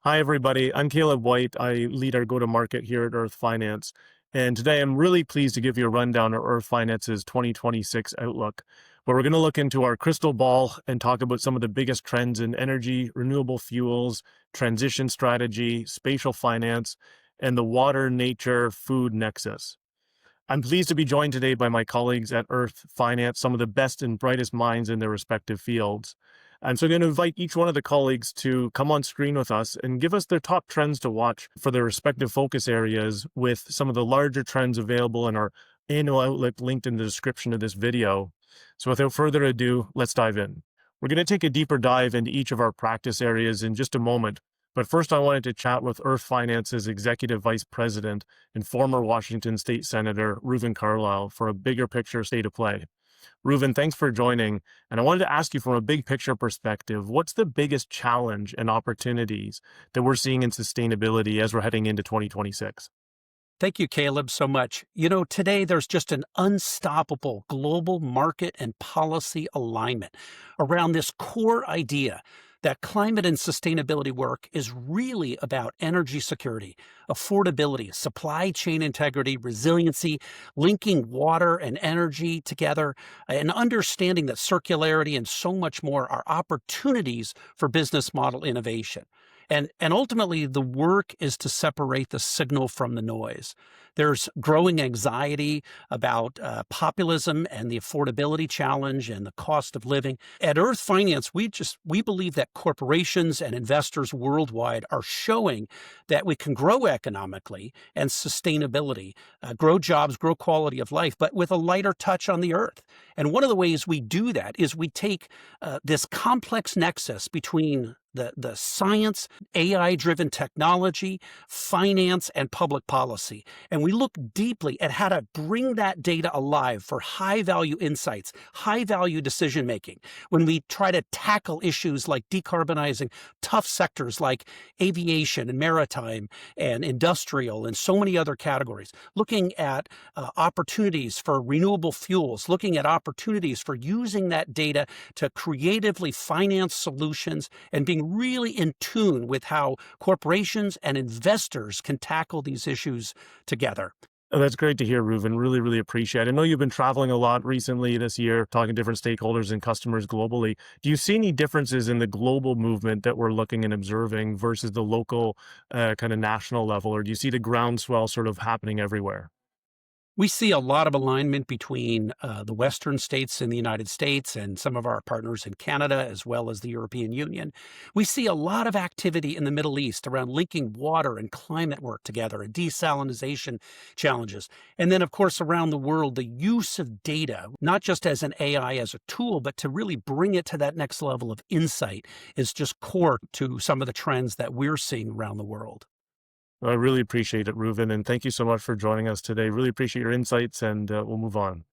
Hi, everybody. I'm Caleb White. I lead our go-to-market here at Earth Finance. And today I'm really pleased to give you a rundown of Earth Finance's 2026 outlook, where we're going to look into our crystal ball and talk about some of the biggest trends in energy, renewable fuels, transition strategy, spatial finance, and the water, nature, food nexus. I'm pleased to be joined today by my colleagues at Earth Finance, some of the best and brightest minds in their respective fields. And so I'm going to invite each one of the colleagues to come on screen with us and give us their top trends to watch for their respective focus areas with some of the larger trends available in our annual outlook linked in the description of this video. So without further ado, let's dive in. We're going to take a deeper dive into each of our practice areas in just a moment. But first, I wanted to chat with Earth Finance's Executive Vice President and former Washington State Senator, Reuven Carlyle, for a bigger picture state of play. Reuven, thanks for joining. And I wanted to ask you from a big picture perspective, what's the biggest challenge and opportunities that we're seeing in sustainability as we're heading into 2026? Thank you, Caleb, so much. Today there's just an unstoppable global market and policy alignment around this core idea that climate and sustainability work is really about energy security, affordability, supply chain integrity, resiliency, linking water and energy together, and understanding that circularity and so much more are opportunities for business model innovation. And ultimately, the work is to separate the signal from the noise. There's growing anxiety about populism and the affordability challenge and the cost of living. At Earth Finance, we believe that corporations and investors worldwide are showing that we can grow economically and sustainability, grow jobs, grow quality of life, but with a lighter touch on the earth. And one of the ways we do that is we take this complex nexus between the science, AI-driven technology, finance, and public policy. And we look deeply at how to bring that data alive for high-value insights, high-value decision-making. When we try to tackle issues like decarbonizing tough sectors like aviation and maritime and industrial and so many other categories, looking at opportunities for renewable fuels, looking at opportunities for using that data to creatively finance solutions and being really in tune with how corporations and investors can tackle these issues together. Oh, that's great to hear, Reuven. Really, really appreciate it. I know you've been traveling a lot recently this year, talking to different stakeholders and customers globally. Do you see any differences in the global movement that we're looking and observing versus the local kind of national level, or do you see the groundswell sort of happening everywhere? We see a lot of alignment between the Western states in the United States and some of our partners in Canada, as well as the European Union. We see a lot of activity in the Middle East around linking water and climate work together and desalination challenges. And then, of course, around the world, the use of data, not just as an AI as a tool, but to really bring it to that next level of insight is just core to some of the trends that we're seeing around the world. I really appreciate it, Reuven, and thank you so much for joining us today. Really appreciate your insights, and we'll move on.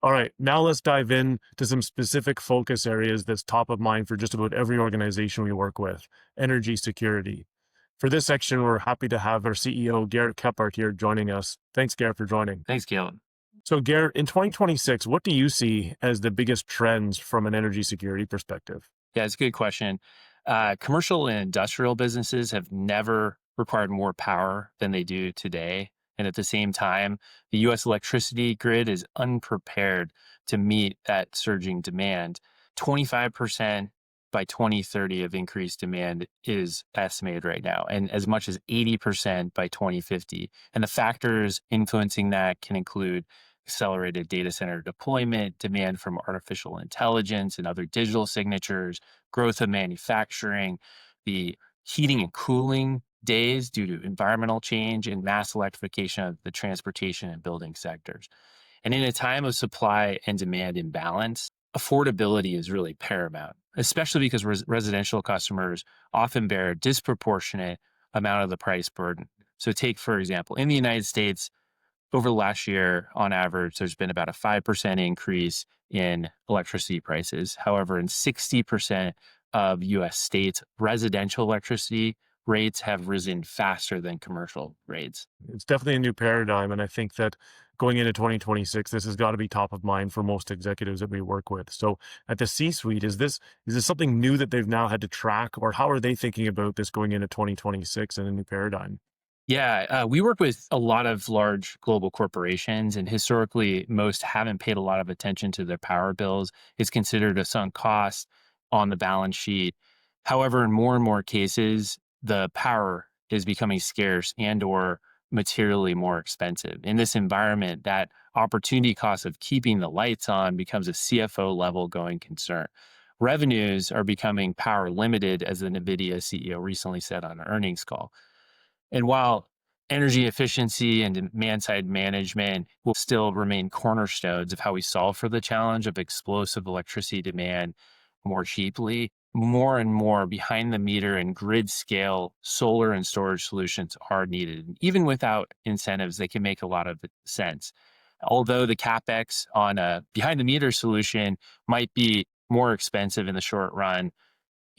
All right, now let's dive in to some specific focus areas that's top of mind for just about every organization we work with: energy security. For this section, we're happy to have our CEO, Garrett Kephart, here joining us. Thanks, Garrett, for joining. Thanks, Caleb. So, Garrett, in 2026, what do you see as the biggest trends from an energy security perspective? Yeah, it's a good question. Commercial and industrial businesses have never required more power than they do today. And at the same time, the US electricity grid is unprepared to meet that surging demand. 25% by 2030 of increased demand is estimated right now, and as much as 80% by 2050. And the factors influencing that can include accelerated data center deployment, demand from artificial intelligence and other digital signatures, growth of manufacturing, the heating and cooling days due to environmental change, and mass electrification of the transportation and building sectors. And in a time of supply and demand imbalance, affordability is really paramount, especially because residential customers often bear a disproportionate amount of the price burden. So take, for example, in the United States, over the last year, on average, there's been about a 5% increase in electricity prices. However, in 60% of US states, residential electricity rates have risen faster than commercial rates. It's definitely a new paradigm, and I think that going into 2026, this has got to be top of mind for most executives that we work with. So at the C-suite, is this something new that they've now had to track, or how are they thinking about this going into 2026 and a new paradigm? Yeah, we work with a lot of large global corporations, and historically, most haven't paid a lot of attention to their power bills. It's considered a sunk cost on the balance sheet. However, in more and more cases, the power is becoming scarce and/or materially more expensive. In this environment, that opportunity cost of keeping the lights on becomes a CFO level going concern. Revenues are becoming power limited, as the NVIDIA CEO recently said on an earnings call. And while energy efficiency and demand side management will still remain cornerstones of how we solve for the challenge of explosive electricity demand more cheaply, more and more behind the meter and grid scale solar and storage solutions are needed. And even without incentives, they can make a lot of sense. Although the capex on a behind the meter solution might be more expensive in the short run,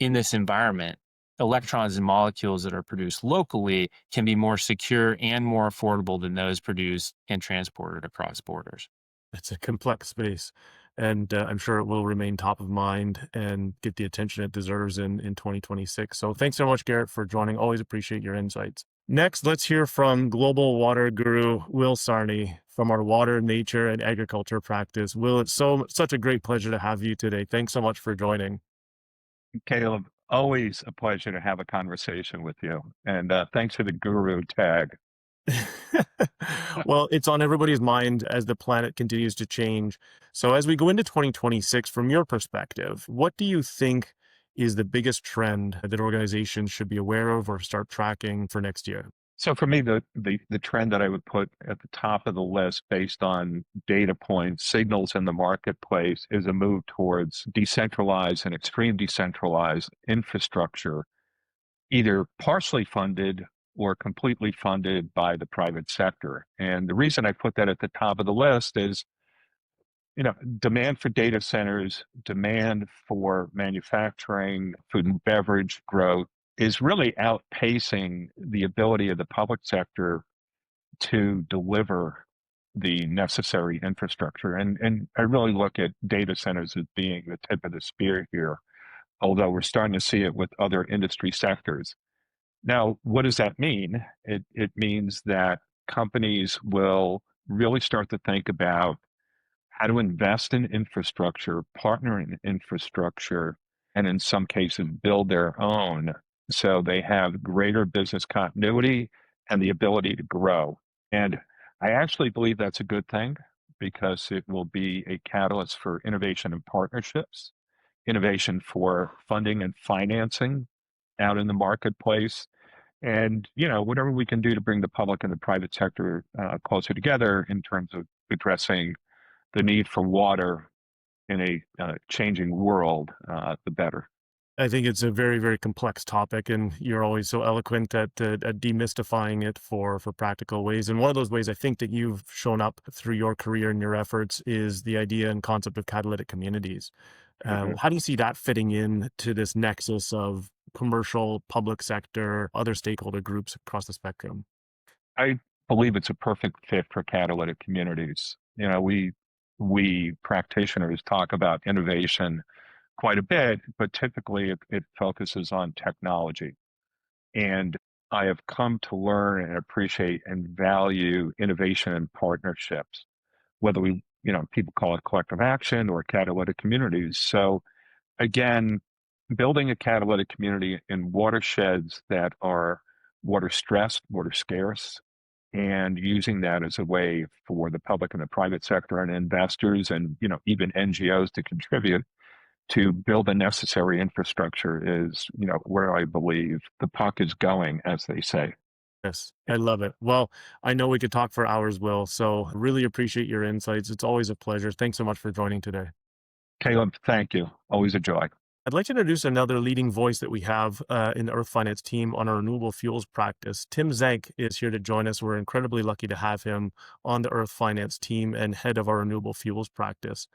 in this environment, electrons and molecules that are produced locally can be more secure and more affordable than those produced and transported across borders. It's a complex space, and I'm sure it will remain top of mind and get the attention it deserves in 2026. So thanks so much, Garrett, for joining. Always appreciate your insights. Next, let's hear from global water guru Will Sarney from our water, nature, and agriculture practice. Will, it's such a great pleasure to have you today. Thanks so much for joining. Caleb, always a pleasure to have a conversation with you. And thanks for the guru tag. Well, it's on everybody's mind as the planet continues to change. So, as we go into 2026, from your perspective, what do you think is the biggest trend that organizations should be aware of or start tracking for next year? So for me, the trend that I would put at the top of the list based on data points, signals in the marketplace is a move towards decentralized and extreme decentralized infrastructure, either partially funded or completely funded by the private sector. And the reason I put that at the top of the list is, demand for data centers, demand for manufacturing, food and beverage growth is really outpacing the ability of the public sector to deliver the necessary infrastructure. And I really look at data centers as being the tip of the spear here, although we're starting to see it with other industry sectors. Now, what does that mean? It means that companies will really start to think about how to invest in infrastructure, partner in infrastructure, and in some cases, build their own so they have greater business continuity and the ability to grow. And I actually believe that's a good thing because it will be a catalyst for innovation and partnerships, innovation for funding and financing out in the marketplace. And, whatever we can do to bring the public and the private sector closer together in terms of addressing the need for water in a changing world, the better. I think it's a very, very complex topic, and you're always so eloquent at demystifying it for practical ways. And one of those ways I think that you've shown up through your career and your efforts is the idea and concept of catalytic communities. Mhm. How do you see that fitting in to this nexus of commercial, public sector, other stakeholder groups across the spectrum? I believe it's a perfect fit for catalytic communities. We practitioners talk about innovation quite a bit, but typically it focuses on technology. And I have come to learn and appreciate and value innovation and partnerships, whether people call it collective action or catalytic communities. So again, building a catalytic community in watersheds that are water stressed, water scarce, and using that as a way for the public and the private sector and investors and even NGOs to contribute to build the necessary infrastructure is where I believe the puck is going, as they say. Yes, I love it. Well, I know we could talk for hours, Will, so really appreciate your insights. It's always a pleasure. Thanks so much for joining today. Caleb, thank you. Always a joy. I'd like to introduce another leading voice that we have in the Earth Finance team on our renewable fuels practice. Tim Zank is here to join us. We're incredibly lucky to have him on the Earth Finance team and head of our renewable fuels practice.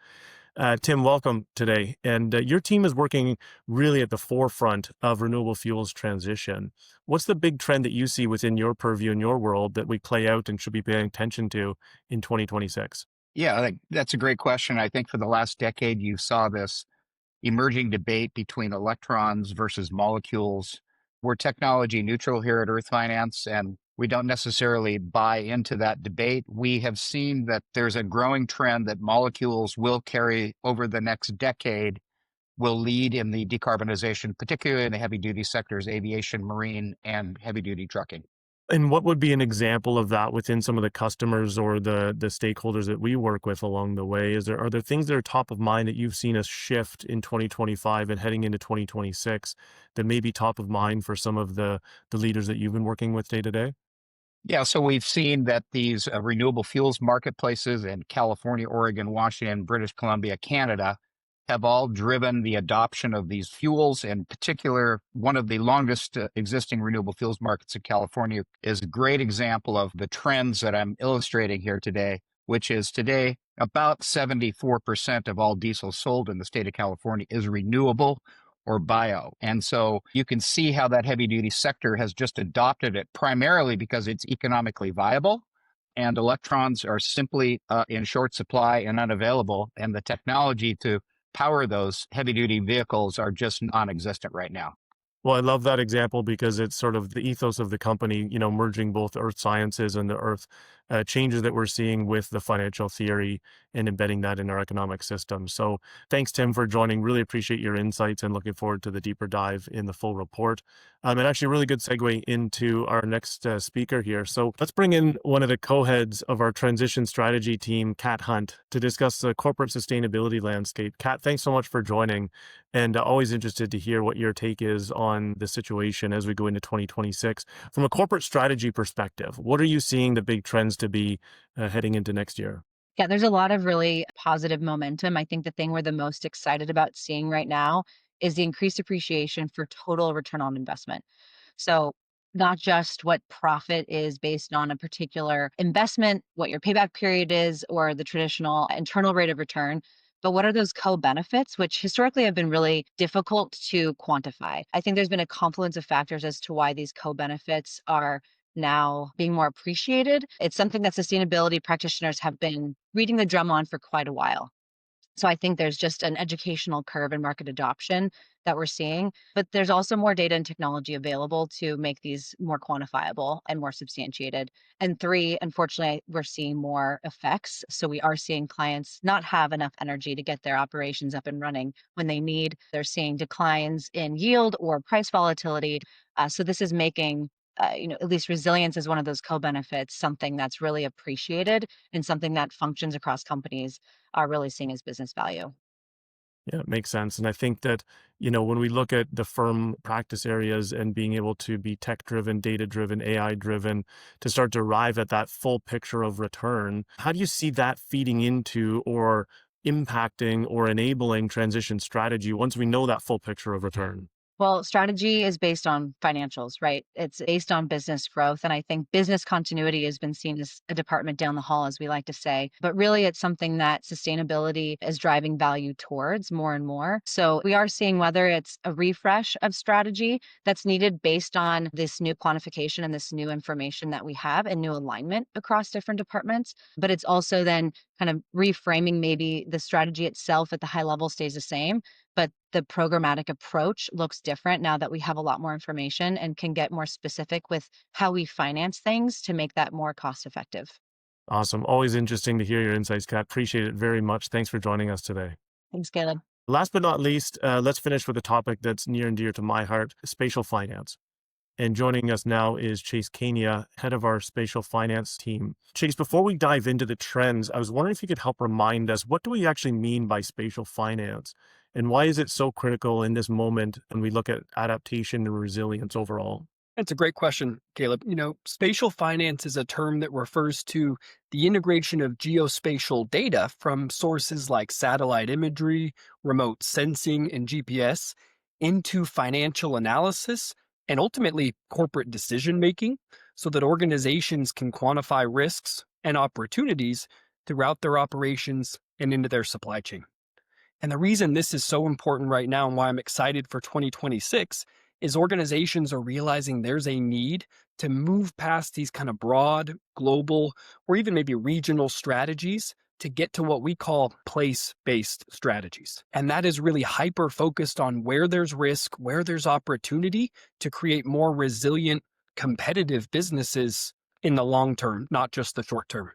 Tim, welcome today. And your team is working really at the forefront of renewable fuels transition. What's the big trend that you see within your purview in your world that we play out and should be paying attention to in 2026? Yeah, that's a great question. I think for the last decade, you saw this emerging debate between electrons versus molecules. We're technology neutral here at Earth Finance, and we don't necessarily buy into that debate. We have seen that there's a growing trend that molecules will carry over the next decade, will lead in the decarbonization, particularly in the heavy duty sectors, aviation, marine, and heavy duty trucking. And what would be an example of that within some of the customers or the stakeholders that we work with along the way? Are there things that are top of mind that you've seen us shift in 2025 and heading into 2026 that may be top of mind for some of the leaders that you've been working with day to day? Yeah, so we've seen that these renewable fuels marketplaces in California, Oregon, Washington, British Columbia, Canada have all driven the adoption of these fuels. In particular, one of the longest existing renewable fuels markets in California is a great example of the trends that I'm illustrating here today, which is today about 74% of all diesel sold in the state of California is renewable or bio. And so you can see how that heavy duty sector has just adopted it primarily because it's economically viable and electrons are simply in short supply and unavailable. And the technology to power those heavy duty vehicles are just non-existent right now. Well, I love that example because it's sort of the ethos of the company, merging both earth sciences and the earth changes that we're seeing with the financial theory and embedding that in our economic system. So thanks, Tim, for joining. Really appreciate your insights and looking forward to the deeper dive in the full report. And actually a really good segue into our next speaker here. So let's bring in one of the co-heads of our transition strategy team, Kat Hunt, to discuss the corporate sustainability landscape. Kat, thanks so much for joining. And always interested to hear what your take is on the situation as we go into 2026. From a corporate strategy perspective, what are you seeing the big trends to be heading into next year? Yeah, there's a lot of really positive momentum. I think the thing we're the most excited about seeing right now is the increased appreciation for total return on investment. So, not just what profit is based on a particular investment, what your payback period is, or the traditional internal rate of return, but what are those co-benefits, which historically have been really difficult to quantify. I think there's been a confluence of factors as to why these co-benefits are now being more appreciated. It's something that sustainability practitioners have been reading the drum on for quite a while. So I think there's just an educational curve in market adoption that we're seeing, but there's also more data and technology available to make these more quantifiable and more substantiated. And three, unfortunately, we're seeing more effects. So we are seeing clients not have enough energy to get their operations up and running when they need. They're seeing declines in yield or price volatility. So this is making at least resilience is one of those co-benefits, something that's really appreciated and something that functions across companies are really seeing as business value. Yeah, it makes sense. And I think that, when we look at the firm practice areas and being able to be tech driven, data driven, AI driven to start to arrive at that full picture of return, how do you see that feeding into or impacting or enabling transition strategy once we know that full picture of return? Well, strategy is based on financials, right? It's based on business growth. And I think business continuity has been seen as a department down the hall, as we like to say. But really, it's something that sustainability is driving value towards more and more. So we are seeing whether it's a refresh of strategy that's needed based on this new quantification and this new information that we have and new alignment across different departments. But it's also then kind of reframing maybe the strategy itself at the high level stays the same, but the programmatic approach looks different now that we have a lot more information and can get more specific with how we finance things to make that more cost effective. Awesome. Always interesting to hear your insights, Kat. Appreciate it very much. Thanks for joining us today. Thanks, Caleb. Last but not least, let's finish with a topic that's near and dear to my heart, spatial finance. And joining us now is Chase Kania, head of our spatial finance team. Chase, before we dive into the trends, I was wondering if you could help remind us, what do we actually mean by spatial finance? And why is it so critical in this moment when we look at adaptation and resilience overall? That's a great question, Caleb. Spatial finance is a term that refers to the integration of geospatial data from sources like satellite imagery, remote sensing, and GPS into financial analysis and ultimately corporate decision making so that organizations can quantify risks and opportunities throughout their operations and into their supply chain. And the reason this is so important right now and why I'm excited for 2026 is organizations are realizing there's a need to move past these kind of broad, global, or even maybe regional strategies to get to what we call place based strategies. And that is really hyper focused on where there's risk, where there's opportunity to create more resilient, competitive businesses in the long term, not just the short term.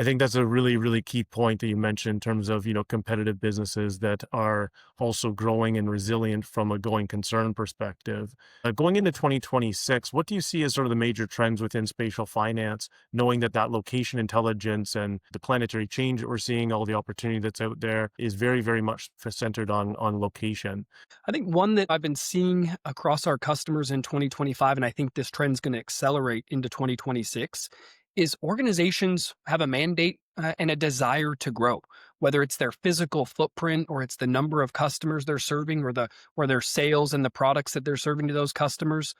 I think that's a really, really key point that you mentioned in terms of, competitive businesses that are also growing and resilient from a going concern perspective. Going into 2026, what do you see as sort of the major trends within spatial finance, knowing that location intelligence and the planetary change that we're seeing, all the opportunity that's out there is very, very much centered on location. I think one that I've been seeing across our customers in 2025, and I think this trend's going to accelerate into 2026, is organizations have a mandate and a desire to grow, whether it's their physical footprint or it's the number of customers they're serving or their sales and the products that they're serving to those customers.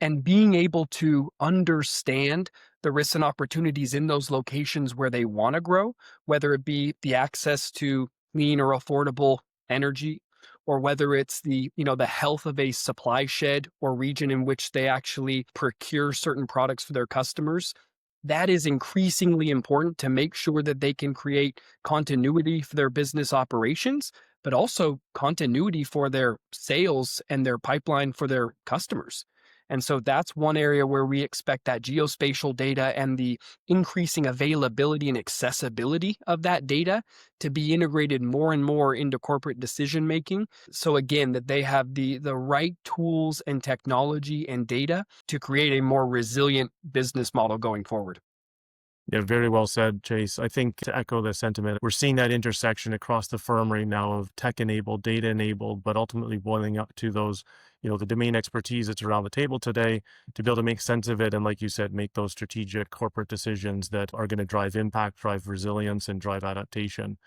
And being able to understand the risks and opportunities in those locations where they want to grow, whether it be the access to clean or affordable energy, or whether it's the health of a supply shed or region in which they actually procure certain products for their customers, that is increasingly important to make sure that they can create continuity for their business operations, but also continuity for their sales and their pipeline for their customers. And so that's one area where we expect that geospatial data and the increasing availability and accessibility of that data to be integrated more and more into corporate decision making. So again, that they have the right tools and technology and data to create a more resilient business model going forward. Yeah, very well said, Chase. I think to echo the sentiment, we're seeing that intersection across the firm right now of tech enabled, data enabled, but ultimately boiling up to those, the domain expertise that's around the table today to be able to make sense of it. And like you said, make those strategic corporate decisions that are going to drive impact, drive resilience, and drive adaptation.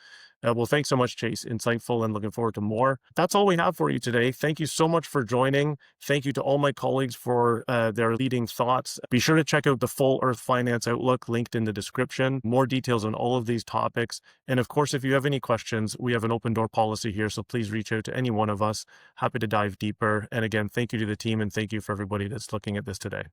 Well, thanks so much, Chase. Insightful and looking forward to more. That's all we have for you today. Thank you so much for joining. Thank you to all my colleagues for their leading thoughts. Be sure to check out the full Earth Finance Outlook linked in the description. More details on all of these topics. And of course, if you have any questions, we have an open door policy here. So please reach out to any one of us. Happy to dive deeper. And again, thank you to the team and thank you for everybody that's looking at this today.